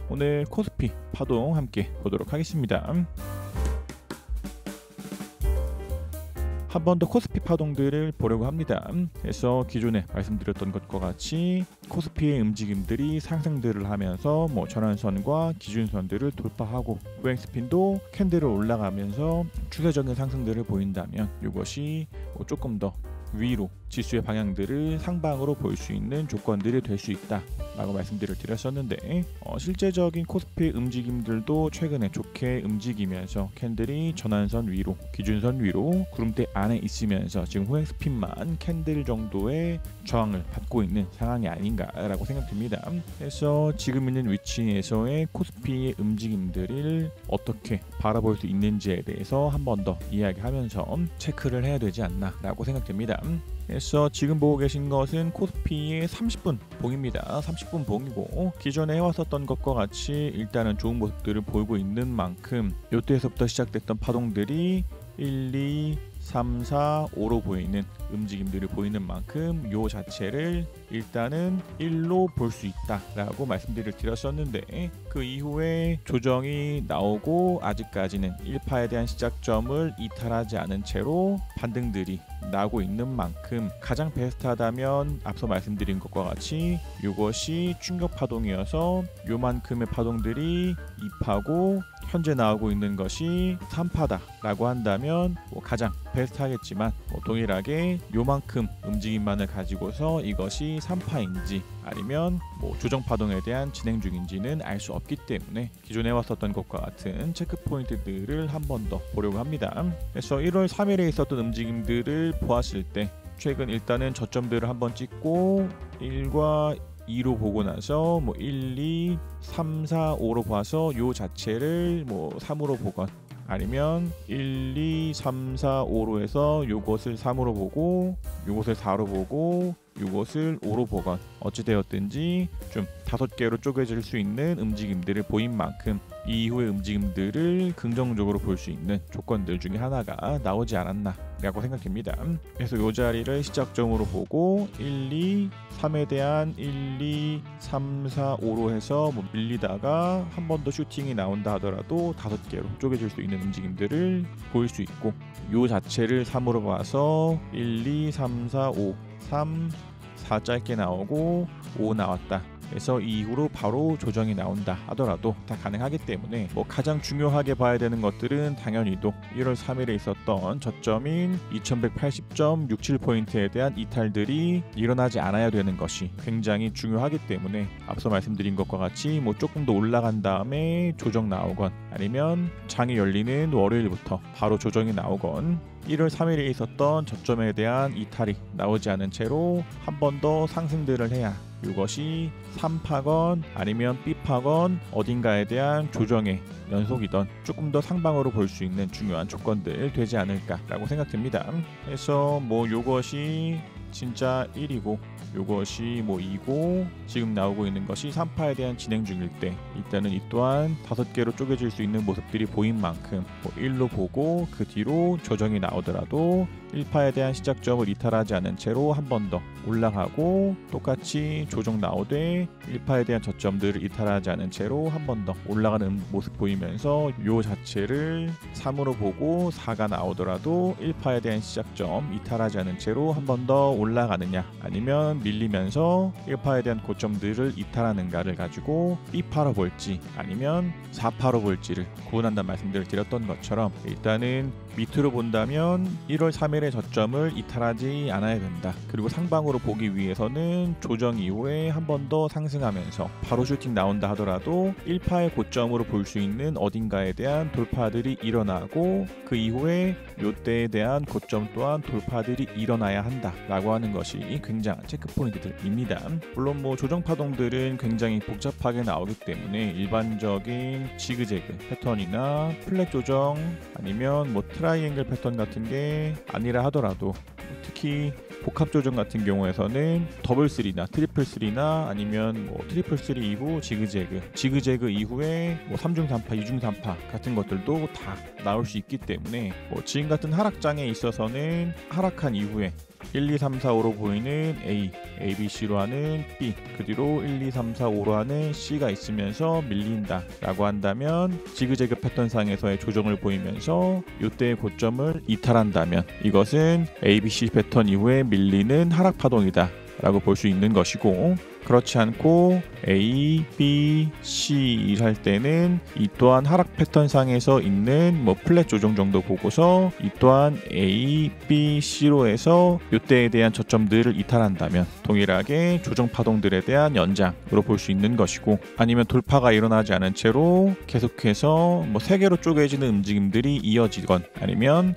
오늘 코스피 파동 함께 보도록 하겠습니다. 한 번 더 코스피 파동들을 보려고 합니다. 그래서 기존에 말씀드렸던 것과 같이 코스피의 움직임들이 상승들을 하면서 전환선과 기준선들을 돌파하고 후행 스핀도 캔들을 올라가면서 추세적인 상승들을 보인다면 이것이 조금 더 위로 지수의 방향들을 상방으로 볼 수 있는 조건들이 될 수 있다 라고 말씀들을 드렸었는데 실제적인 코스피 움직임들도 최근에 좋게 움직이면서 캔들이 전환선 위로 기준선 위로 구름대 안에 있으면서 지금 후행 스핀만 캔들 정도의 저항을 받고 있는 상황이 아닌가라고 생각됩니다. 그래서 지금 있는 위치에서의 코스피의 움직임들을 어떻게 바라볼 수 있는지에 대해서 한 번 더 이야기하면서 체크를 해야 되지 않나 라고 생각됩니다. 그래서 지금 보고 계신 것은 코스피의 30분 봉입니다. 30분 봉이고 기존에 해왔었던 것과 같이 일단은 좋은 모습들을 보이고 있는 만큼 이때에서부터 시작됐던 파동들이 1, 2, 3, 4, 5로 보이는 움직임들을 보이는 만큼 요 자체를 일단은 1로 볼 수 있다라고 말씀들을 드렸었는데 그 이후에 조정이 나오고 아직까지는 1파에 대한 시작점을 이탈하지 않은 채로 반등들이 나오고 있는 만큼 가장 베스트하다면 앞서 말씀드린 것과 같이 이것이 충격 파동이어서 요만큼의 파동들이 2파고 현재 나오고 있는 것이 3파다 라고 한다면 가장 베스트하겠지만 동일하게 요만큼 움직임만을 가지고서 이것이 3파인지 아니면 조정 파동에 대한 진행 중인지는 알 수 없기 때문에 기존에 해왔었던 것과 같은 체크 포인트들을 한 번 더 보려고 합니다. 그래서 1월 3일에 있었던 움직임들을 보았을 때 최근 일단은 저점들을 한번 찍고 1과 2로 보고 나서 1, 2, 3, 4, 5로 봐서 요 자체를 3으로 보건 아니면 1, 2, 3, 4, 5로 해서 요것을 3으로 보고 요것을 4로 보고 요것을 5로 보건 어찌되었든지 좀 5개로 쪼개질 수 있는 움직임들을 보인 만큼 이후의 움직임들을 긍정적으로 볼 수 있는 조건들 중에 하나가 나오지 않았나 라고 생각됩니다. 그래서 이 자리를 시작점으로 보고 1, 2, 3에 대한 1, 2, 3, 4, 5로 해서 밀리다가 한 번 더 슈팅이 나온다 하더라도 5개로 쪼개질 수 있는 움직임들을 보일 수 있고 이 자체를 3으로 봐서 1, 2, 3, 4, 5, 3, 4 짧게 나오고 5 나왔다. 그래서 이후로 바로 조정이 나온다 하더라도 다 가능하기 때문에 가장 중요하게 봐야 되는 것들은 당연히도 1월 3일에 있었던 저점인 2180.67포인트에 대한 이탈들이 일어나지 않아야 되는 것이 굉장히 중요하기 때문에 앞서 말씀드린 것과 같이 조금 더 올라간 다음에 조정 나오건 아니면 장이 열리는 월요일부터 바로 조정이 나오건 1월 3일에 있었던 저점에 대한 이탈이 나오지 않은 채로 한 번 더 상승들을 해야 이것이 3파건 아니면 B파건 어딘가에 대한 조정의 연속이던 조금 더 상방으로 볼 수 있는 중요한 조건들 되지 않을까라고 생각됩니다. 그래서 이것이 진짜 1이고 이것이 2고 지금 나오고 있는 것이 3파에 대한 진행 중일 때 일단은 이 또한 5개로 쪼개질 수 있는 모습들이 보인 만큼 1로 보고 그 뒤로 조정이 나오더라도 1파에 대한 시작점을 이탈하지 않은 채로 한 번 더 올라가고 똑같이 조정 나오되 1파에 대한 저점들을 이탈하지 않은 채로 한 번 더 올라가는 모습 보이면서 요 자체를 3으로 보고 4가 나오더라도 1파에 대한 시작점 이탈하지 않은 채로 한 번 더 올라가느냐 아니면 밀리면서 1파에 대한 고점들을 이탈하는가를 가지고 B파로 볼지 아니면 4파로 볼지를 구분한다는 말씀들을 드렸던 것처럼 일단은 밑으로 본다면 1월 3일의 저점을 이탈하지 않아야 된다. 그리고 상방으로 보기 위해서는 조정 이후에 한 번 더 상승하면서 바로 슈팅 나온다 하더라도 1파의 고점으로 볼 수 있는 어딘가에 대한 돌파들이 일어나고 그 이후에 요때에 대한 고점 또한 돌파들이 일어나야 한다라고 하는 것이 굉장한 체크포인트들입니다. 물론 조정 파동들은 굉장히 복잡하게 나오기 때문에 일반적인 지그재그 패턴이나 플랫 조정 아니면 트라이앵글 패턴 같은 게 아니라 하더라도 특히 복합 조정 같은 경우에서는 더블 3나 트리플 3나 아니면 트리플 3 이후 지그재그 이후에 3중 3파, 2중 3파 같은 것들도 다 나올 수 있기 때문에 지금 같은 하락장에 있어서는 하락한 이후에 1, 2, 3, 4, 5로 보이는 A, A, B, C로 하는 B, 그 뒤로 1, 2, 3, 4, 5로 하는 C가 있으면서 밀린다 라고 한다면 지그재그 패턴상에서의 조정을 보이면서 이때의 고점을 이탈한다면 이것은 A, B, C 패턴 이후에 밀리는 하락 파동이다 라고 볼 수 있는 것이고, 그렇지 않고 A, B, C 할 때는 이 또한 하락 패턴상에서 있는 플랫 조정 정도 보고서 이 또한 A, B, C로 해서 이때에 대한 저점들을 이탈한다면 동일하게 조정 파동들에 대한 연장으로 볼 수 있는 것이고, 아니면 돌파가 일어나지 않은 채로 계속해서 3개로 쪼개지는 움직임들이 이어지건, 아니면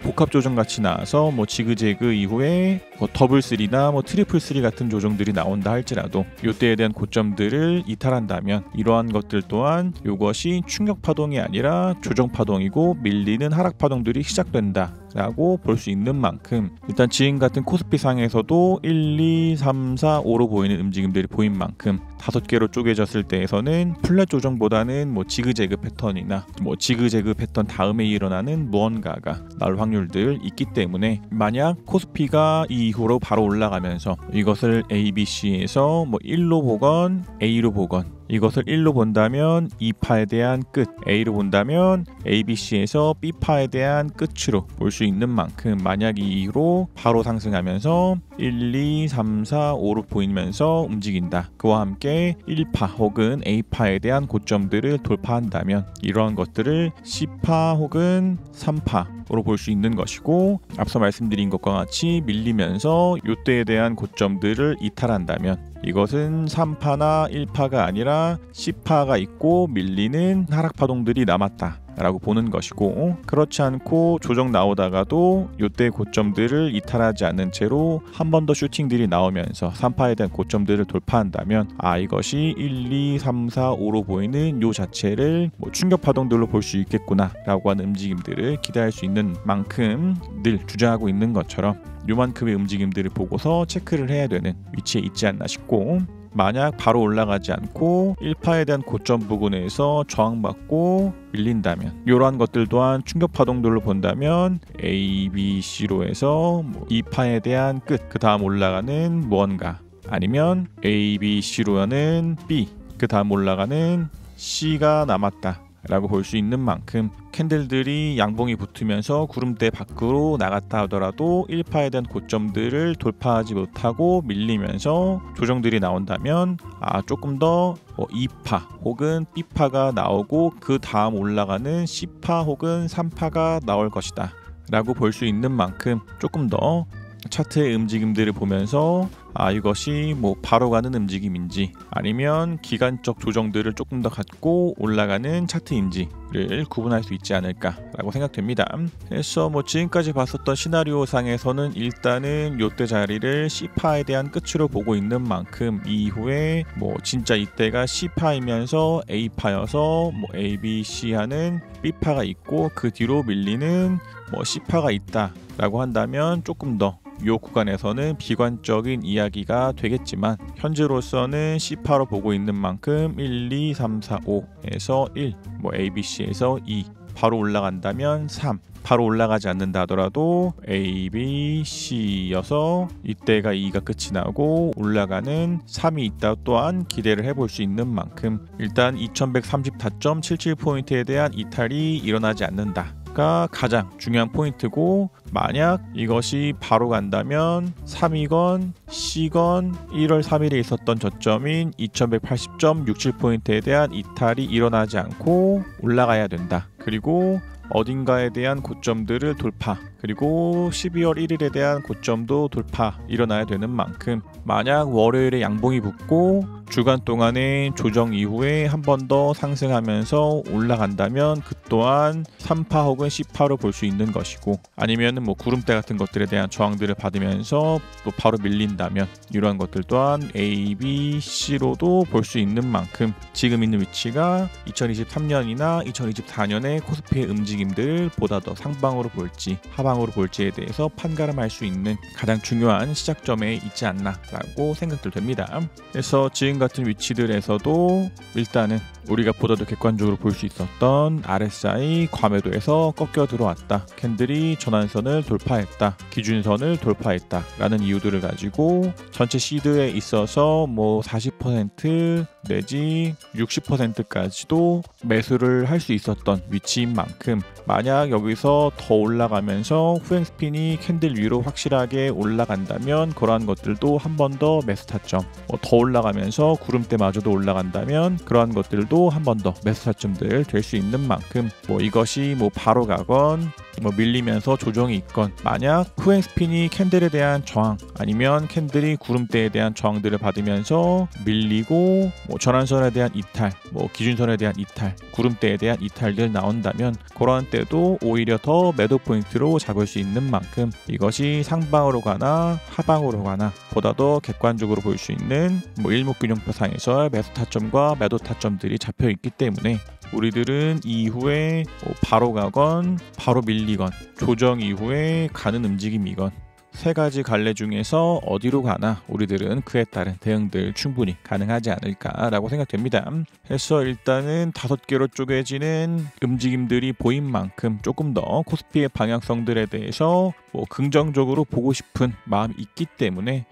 복합 조정 같이 나와서 지그재그 이후에 더블 3나 트리플 3 같은 조정들이 나온다 할지라도 이때에 대한 고점들을 이탈한다면 이러한 것들 또한 이것이 충격 파동이 아니라 조정 파동이고 밀리는 하락 파동들이 시작된다 라고 볼 수 있는 만큼, 일단 지금 같은 코스피 상에서도 1, 2, 3, 4, 5로 보이는 움직임들이 보인 만큼 5개로 쪼개졌을 때에서는 플랫 조정보다는 지그재그 패턴이나 지그재그 패턴 다음에 일어나는 무언가가 나올 확률들 있기 때문에, 만약 코스피가 이 이후로 바로 올라가면서 이것을 A, B, C에서 1로 보건 A로 보건, 이것을 1로 본다면 2파에 대한 끝, A로 본다면 ABC에서 B파에 대한 끝으로 볼 수 있는 만큼, 만약 이 이후로 바로 상승하면서 1, 2, 3, 4, 5로 보이면서 움직인다. 그와 함께 1파 혹은 A파에 대한 고점들을 돌파한다면 이러한 것들을 C파 혹은 3파로 볼 수 있는 것이고, 앞서 말씀드린 것과 같이 밀리면서 이때에 대한 고점들을 이탈한다면 이것은 3파나 1파가 아니라 C파가 있고 밀리는 하락 파동들이 남았다 라고 보는 것이고, 그렇지 않고 조정 나오다가도 이때 고점들을 이탈하지 않는 채로 한 번 더 슈팅들이 나오면서 3파에 대한 고점들을 돌파한다면 이것이 1, 2, 3, 4, 5로 보이는 요 자체를 충격 파동들로 볼 수 있겠구나 라고 하는 움직임들을 기대할 수 있는 만큼 늘 주장하고 있는 것처럼 요만큼의 움직임들을 보고서 체크를 해야 되는 위치에 있지 않나 싶고, 만약 바로 올라가지 않고 1파에 대한 고점 부근에서 저항받고 밀린다면 이러한 것들 또한 충격 파동들로 본다면 A, B, C로 해서 2파에 대한 끝, 그 다음 올라가는 무언가, 아니면 A, B, C로 하는 B, 그 다음 올라가는 C가 남았다 라고 볼 수 있는 만큼, 캔들들이 양봉이 붙으면서 구름대 밖으로 나갔다 하더라도 1파에 대한 고점들을 돌파하지 못하고 밀리면서 조정들이 나온다면 조금 더 2파 혹은 B파가 나오고 그 다음 올라가는 C파 혹은 3파가 나올 것이다 라고 볼 수 있는 만큼, 조금 더 차트의 움직임들을 보면서 이것이 바로 가는 움직임인지 아니면 기간적 조정들을 조금 더 갖고 올라가는 차트인지를 구분할 수 있지 않을까라고 생각됩니다. 그래서 지금까지 봤었던 시나리오 상에서는 일단은 이때 자리를 C파에 대한 끝으로 보고 있는 만큼, 이후에 진짜 이때가 C파이면서 A파여서 A, B, C 하는 B파가 있고 그 뒤로 밀리는 C파가 있다라고 한다면 조금 더 이 구간에서는 비관적인 이야기가 되겠지만, 현재로서는 C파로 보고 있는 만큼 1, 2, 3, 4, 5에서 1, ABC에서 2, 바로 올라간다면 3, 바로 올라가지 않는다 하더라도 A, B, C여서 이때가 2가 끝이 나고 올라가는 3이 있다 또한 기대를 해볼 수 있는 만큼, 일단 2134.77포인트에 대한 이탈이 일어나지 않는다 가 가장 중요한 포인트고, 만약 이것이 바로 간다면 3이건 C건 1월 3일에 있었던 저점인 2180.67포인트에 대한 이탈이 일어나지 않고 올라가야 된다. 그리고 어딘가에 대한 고점들을 돌파, 그리고 12월 1일에 대한 고점도 돌파 일어나야 되는 만큼, 만약 월요일에 양봉이 붙고 주간 동안의 조정 이후에 한 번 더 상승하면서 올라간다면 그 또한 3파 혹은 C파로 볼 수 있는 것이고, 아니면 구름대 같은 것들에 대한 저항들을 받으면서 또 바로 밀린다면 이러한 것들 또한 A, B, C로도 볼 수 있는 만큼, 지금 있는 위치가 2023년이나 2024년의 코스피의 움직임들을 보다 더 상방으로 볼지 하방으로 볼지에 대해서 판가름할 수 있는 가장 중요한 시작점에 있지 않나 라고 생각들 됩니다. 그래서 지금 지금 같은 위치들에서도 일단은 우리가 보다도 객관적으로 볼 수 있었던 RSI 과매도에서 꺾여 들어왔다. 캔들이 전환선을 돌파했다. 기준선을 돌파했다. 라는 이유들을 가지고 전체 시드에 있어서 뭐 40% 내지 60%까지도 매수를 할 수 있었던 위치인 만큼 만약 여기서 더 올라가면서 후행 스핀이 캔들 위로 확실하게 올라간다면 그러한 것들도 한 번 더 매수 타점, 더 올라가면서 구름대마저도 올라간다면 그러한 것들도 한 번 더 매수 타점들 될 수 있는 만큼 이것이 바로 가건 밀리면서 조정이 있건 만약 후행 스핀이 캔들에 대한 저항 아니면 캔들이 구름대에 대한 저항들을 받으면서 밀리고 전환선에 대한 이탈, 기준선에 대한 이탈, 구름대에 대한 이탈들 나온다면 그러한 때도 오히려 더 매도 포인트로 잡을 수 있는 만큼 이것이 상방으로 가나 하방으로 가나 보다 더 객관적으로 볼 수 있는 일목균형표상에서 매수 타점과 매도 타점들이 잡혀 있기 때문에 우리들은 이후에 바로 가건 바로 밀리건 조정 이후에 가는 움직임이건 세 가지 갈래 중에서 어디로 가나 우리들은 그에 따른 대응들 충분히 가능하지 않을까라고 생각됩니다. 그래서 일단은 5개로 쪼개지는 움직임들이 보인 만큼 조금 더 코스피의 방향성들에 대해서 긍정적으로 보고 싶은 마음이 있기 때문에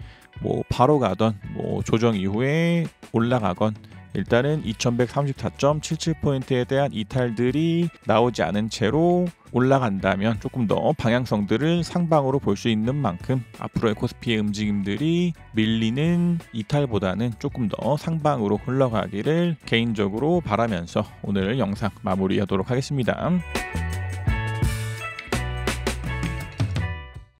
바로 가던 조정 이후에 올라가건 일단은 2134.77포인트에 대한 이탈들이 나오지 않은 채로 올라간다면 조금 더 방향성들을 상방으로 볼 수 있는 만큼 앞으로의 코스피의 움직임들이 밀리는 이탈보다는 조금 더 상방으로 흘러가기를 개인적으로 바라면서 오늘 영상 마무리하도록 하겠습니다.